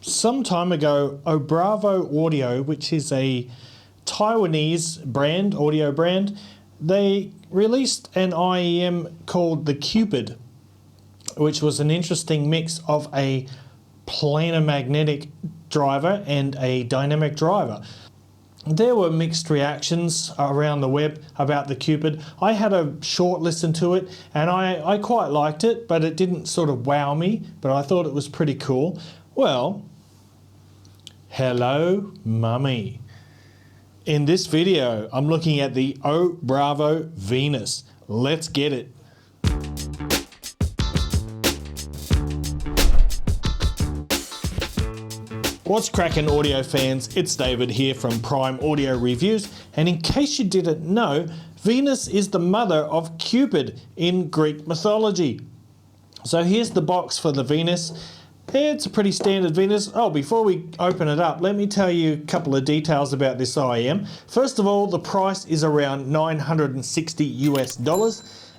some time ago, oBravo Audio, which is a Taiwanese brand, audio brand, they released an IEM called the Cupid, which was an interesting mix of a planar magnetic driver and a dynamic driver. There were mixed reactions around the web about the Cupid. I had a short listen to it and I quite liked it, but it didn't sort of wow me, but I thought it was pretty cool. Well, hello mummy. In this video, I'm looking at the oBravo Venus. Let's get it. What's cracking audio fans? It's David here from Prime Audio Reviews, and in case you didn't know, Venus is the mother of Cupid in Greek mythology. So here's the box for the Venus. It's a pretty standard Venus. Oh, before we open it up, let me tell you a couple of details about this IEM. First of all, the price is around $960 US.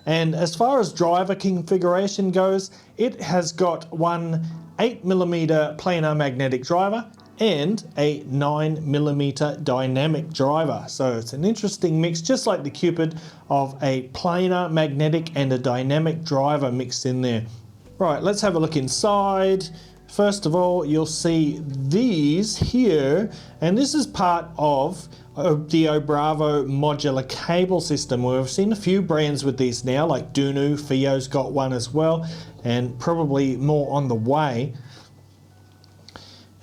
And as far as driver configuration goes, it has got one 8mm planar magnetic driver and a 9mm dynamic driver. So it's an interesting mix, just like the Cupid, of a planar magnetic and a dynamic driver mixed in there. Right, let's have a look inside. First of all, you'll see these here, and this is part of the oBravo modular cable system. We've seen a few brands with these now, like Dunu, Fio's got one as well, and probably more on the way.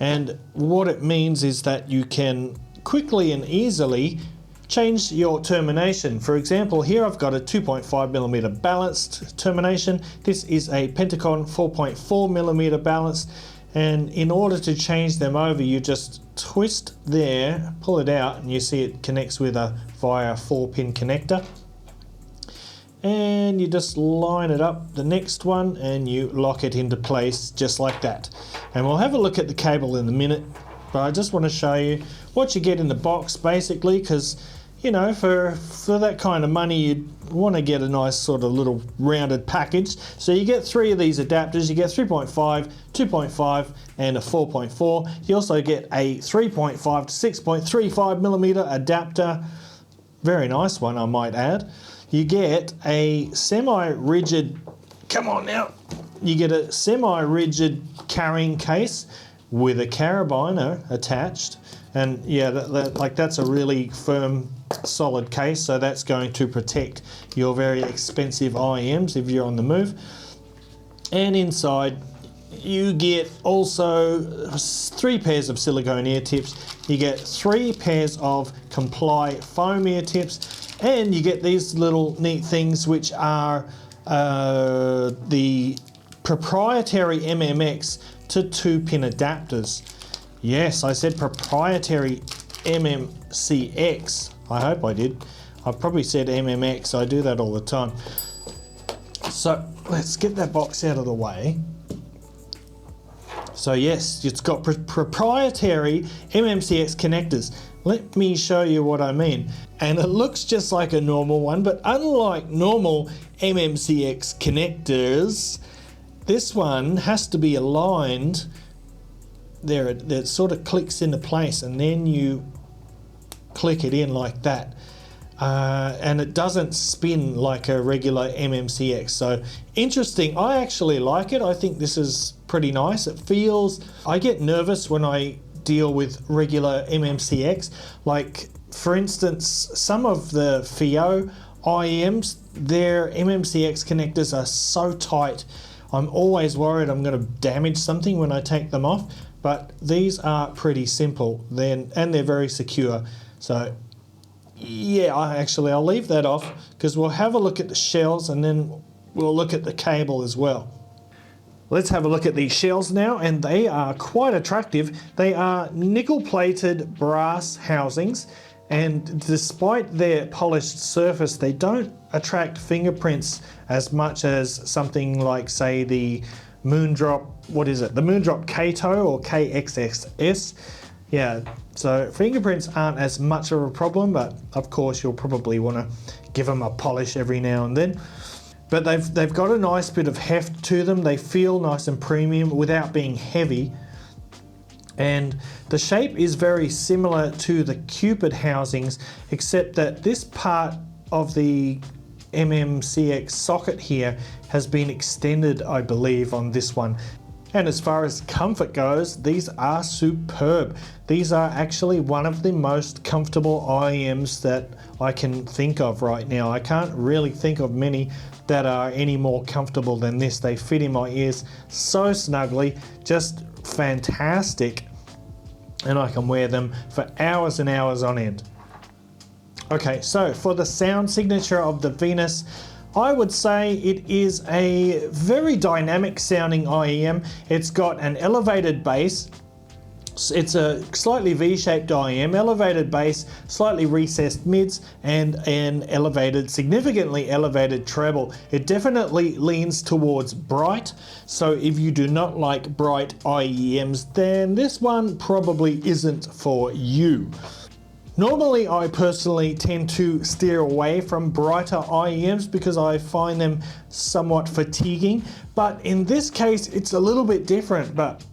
And what it means is that you can quickly and easily change your termination. For example, here I've got a 2.5mm balanced termination. This is a Pentagon 4.4mm balanced, and in order to change them over, you just twist there, pull it out, and you see it connects with via a 4-pin connector. And you just line it up, the next one, and you lock it into place just like that. And we'll have a look at the cable in a minute, but I just want to show you what you get in the box basically, because you know, for that kind of money, you'd want to get a nice sort of little rounded package. So you get 3 of these adapters. You get 3.5, 2.5, and a 4.4. You also get a 3.5 to 6.35mm adapter. Very nice one, I might add. You get a semi-rigid, come on now, you get a semi-rigid carrying case with a carabiner attached. And yeah, that's a really firm, solid case, so that's going to protect your very expensive IEMs if you're on the move. And inside you get also 3 pairs of silicone ear tips, you get 3 pairs of Comply foam ear tips, and you get these little neat things which are the proprietary MMX to 2-pin adapters. Yes, I said proprietary MMCX. I hope I did. I probably said MMX. I do that all the time. So let's get that box out of the way. So yes, it's got proprietary MMCX connectors. Let me show you what I mean. And it looks just like a normal one, but unlike normal MMCX connectors, this one has to be aligned. There, it sort of clicks into place, and then you click it in like that. And it doesn't spin like a regular MMCX. So interesting. I actually like it. I think this is pretty nice. It feels, I get nervous when I deal with regular MMCX. Like for instance, some of the Fio IEMs, their MMCX connectors are so tight. I'm always worried I'm going to damage something when I take them off. But these are pretty simple then, and they're very secure. So yeah, I'll leave that off because we'll have a look at the shells and then we'll look at the cable as well. Let's have a look at these shells now, and they are quite attractive. They are nickel-plated brass housings, and despite their polished surface, they don't attract fingerprints as much as something like, say, the Moondrop, what is it? The Moondrop Kato or KXXS. Yeah, so fingerprints aren't as much of a problem, but of course you'll probably want to give them a polish every now and then. But they've got a nice bit of heft to them. They feel nice and premium without being heavy. And the shape is very similar to the Cupid housings, except that this part of the MMCX socket here has been extended, I believe, on this one. And as far as comfort goes, these are superb. These are actually one of the most comfortable IEMs that I can think of right now. I can't really think of many that are any more comfortable than this. They fit in my ears so snugly, just fantastic. And I can wear them for hours and hours on end. Okay, so for the sound signature of the Venus, I would say it is a very dynamic sounding IEM. It's got an elevated bass. It's a slightly V-shaped IEM, elevated bass, slightly recessed mids, and an elevated, significantly elevated treble. It definitely leans towards bright, so if you do not like bright IEMs, then this one probably isn't for you. Normally, I personally tend to steer away from brighter IEMs because I find them somewhat fatiguing, but in this case, it's a little bit different. But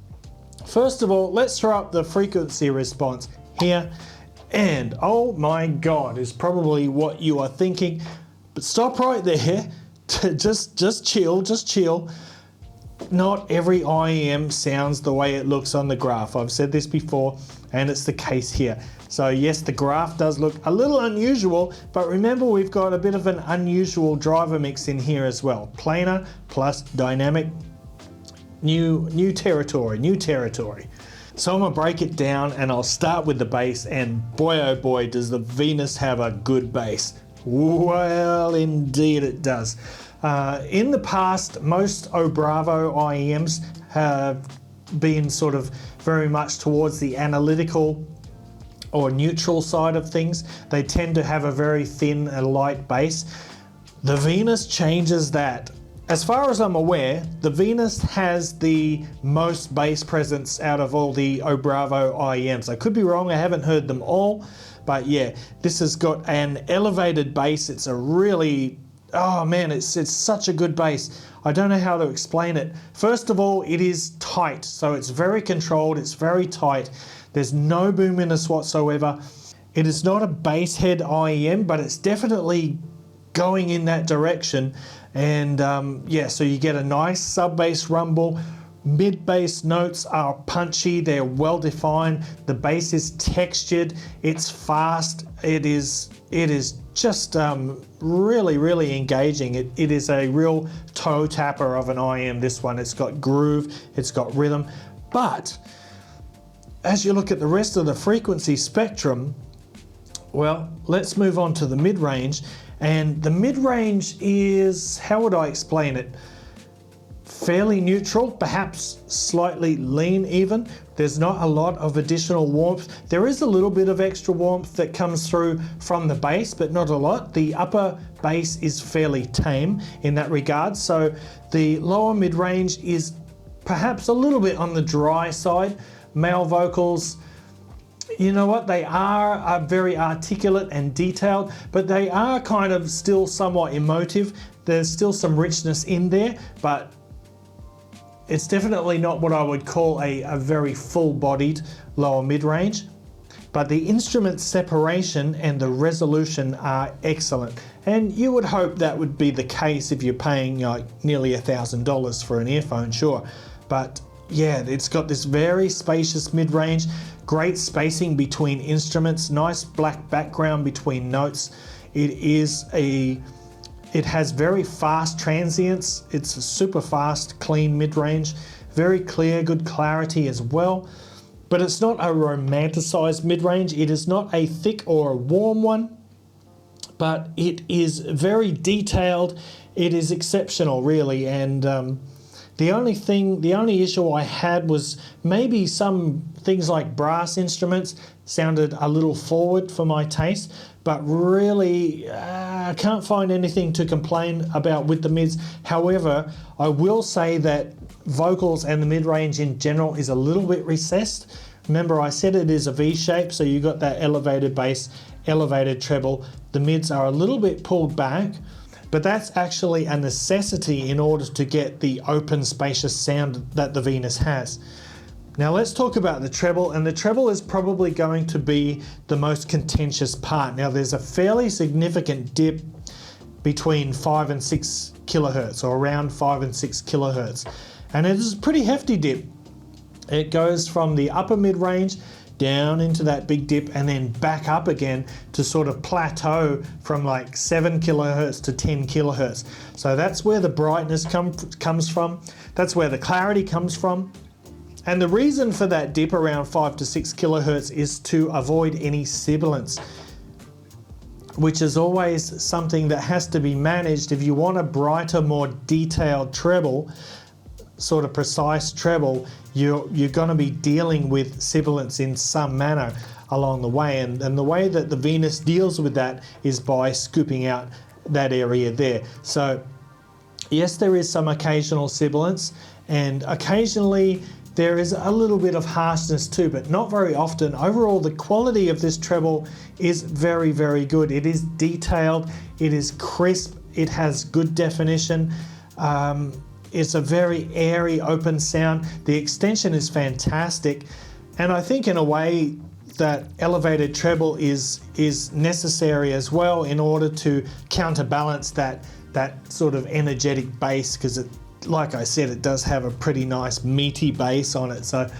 first of all, let's throw up the frequency response here, and oh my God, is probably what you are thinking. But stop right there, just chill. Not every IEM sounds the way it looks on the graph. I've said this before, and it's the case here. So yes, the graph does look a little unusual, but remember we've got a bit of an unusual driver mix in here as well. Planar plus dynamic, new territory. So I'm gonna break it down and I'll start with the bass, and boy oh boy does the Venus have a good bass. Well, indeed it does. In the past, most oBravo IEMs have been sort of very much towards the analytical or neutral side of things. They tend to have a very thin and light bass. The Venus changes that. As far as I'm aware, the Venus has the most bass presence out of all the oBravo IEMs. I could be wrong, I haven't heard them all, but yeah, this has got an elevated bass. It's a really, oh man, it's such a good bass. I don't know how to explain it. First of all, it is tight, so it's very controlled, it's very tight. There's no boominess whatsoever. It is not a bass head IEM, but it's definitely going in that direction. And yeah, so you get a nice sub-bass rumble. Mid-bass notes are punchy, they're well defined. The bass is textured, it's fast. It is just really engaging. It is a real toe tapper of an IEM, this one. It's got groove, it's got rhythm. But as you look at the rest of the frequency spectrum, well, let's move on to the mid-range. And the mid-range is, how would I explain it? Fairly neutral, perhaps slightly lean even. There's not a lot of additional warmth. There is a little bit of extra warmth that comes through from the bass, but not a lot. The upper bass is fairly tame in that regard. So the lower mid-range is perhaps a little bit on the dry side. Male vocals, you know what, they are very articulate and detailed, but they are kind of still somewhat emotive. There's still some richness in there, but it's definitely not what I would call a very full-bodied lower mid-range. But the instrument separation and the resolution are excellent. And you would hope that would be the case if you're paying like nearly $1,000 for an earphone, sure. But yeah, it's got this very spacious mid-range, great spacing between instruments, nice black background between notes. It has very fast transients. It's a super fast, clean mid-range, very clear, good clarity as well. But it's not a romanticized mid-range. It is not a thick or a warm one, but it is very detailed. It is exceptional, really. And the only issue I had was maybe some things like brass instruments sounded a little forward for my taste, but really I can't find anything to complain about with the mids. However, I will say that vocals and the mid-range in general is a little bit recessed. Remember, I said it is a V shape, so you got that elevated bass, elevated treble. The mids are a little bit pulled back, but that's actually a necessity in order to get the open, spacious sound that the Venus has. Now let's talk about the treble, and the treble is probably going to be the most contentious part. Now there's a fairly significant dip between 5 and 6 kilohertz, or around 5 and 6 kilohertz. And it is a pretty hefty dip. It goes from the upper mid-range down into that big dip and then back up again to sort of plateau from like 7 kilohertz to 10 kilohertz. So that's where the brightness comes from. That's where the clarity comes from. And the reason for that dip around 5 to 6 kilohertz is to avoid any sibilance, which is always something that has to be managed. If you want a brighter, more detailed treble, sort of precise treble, you're going to be dealing with sibilance in some manner along the way. And the way that the Venus deals with that is by scooping out that area there. So yes, there is some occasional sibilance, and occasionally there is a little bit of harshness too, but not very often. Overall, the quality of this treble is very, very good. It is detailed, it is crisp, it has good definition. It's a very airy, open sound. The extension is fantastic. And I think in a way that elevated treble is necessary as well in order to counterbalance that sort of energetic bass, because it, like I said, it does have a pretty nice meaty bass on it. So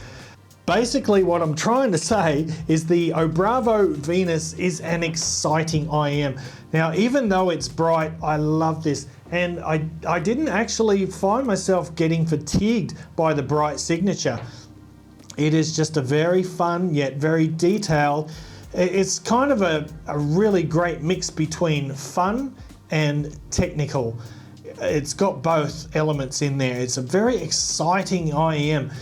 basically what I'm trying to say is the oBravo Venus is an exciting IEM. Now, even though it's bright, I love this. And I didn't actually find myself getting fatigued by the bright signature. It is just a very fun yet very detailed. It's kind of a really great mix between fun and technical. It's got both elements in there. It's a very exciting IEM.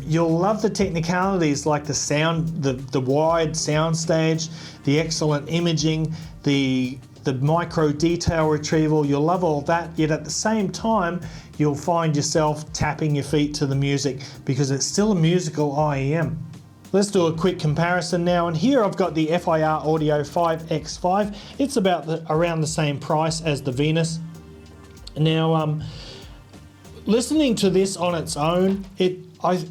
You'll love the technicalities like the sound, the wide sound stage, the excellent imaging, the micro detail retrieval. You'll love all that, yet at the same time you'll find yourself tapping your feet to the music because it's still a musical IEM. Let's do a quick comparison now, and here I've got the FIR Audio 5X5. It's about around the same price as the Venus. Now, listening to this on its own, I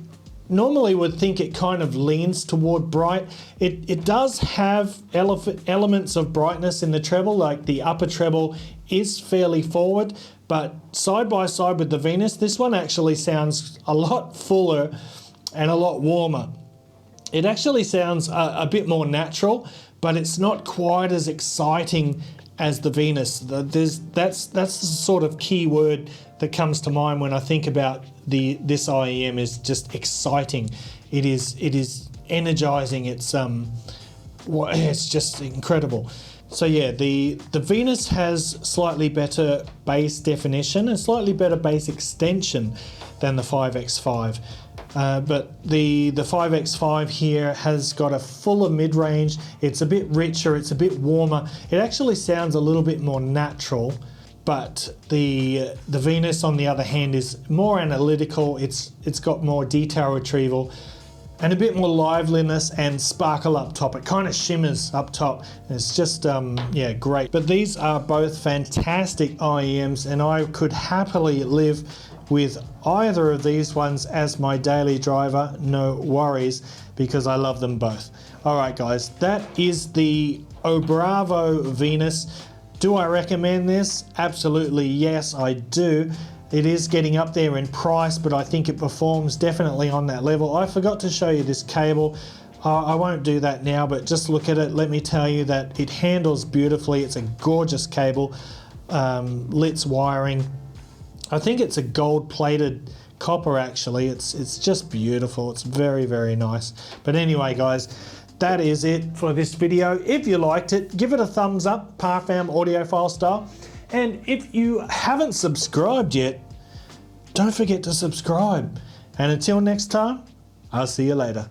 normally would think it kind of leans toward bright. It does have elements of brightness in the treble, like the upper treble is fairly forward, but side by side with the Venus, this one actually sounds a lot fuller and a lot warmer. It actually sounds a bit more natural, but it's not quite as exciting as the Venus. That's the sort of key word that comes to mind when I think about this IEM, is just exciting. It is energizing. It's just incredible. So yeah, the Venus has slightly better bass definition and slightly better bass extension than the 5X5. But the 5X5 here has got a fuller mid-range. It's a bit richer, it's a bit warmer. It actually sounds a little bit more natural, but the Venus on the other hand is more analytical. It's got more detail retrieval and a bit more liveliness and sparkle up top. It kind of shimmers up top. It's just, yeah, great. But these are both fantastic IEMs, and I could happily live with either of these ones as my daily driver, no worries, because I love them both. All right, guys, that is the oBravo Venus. Do I recommend this? Absolutely, yes, I do. It is getting up there in price, but I think it performs definitely on that level. I forgot to show you this cable. I won't do that now, but just look at it. Let me tell you that it handles beautifully. It's a gorgeous cable. Litz wiring. I think it's a gold-plated copper, actually. It's just beautiful. It's very, very nice. But anyway, guys, that is it for this video. If you liked it, give it a thumbs up, Parfam audiophile style. And if you haven't subscribed yet, don't forget to subscribe. And until next time, I'll see you later.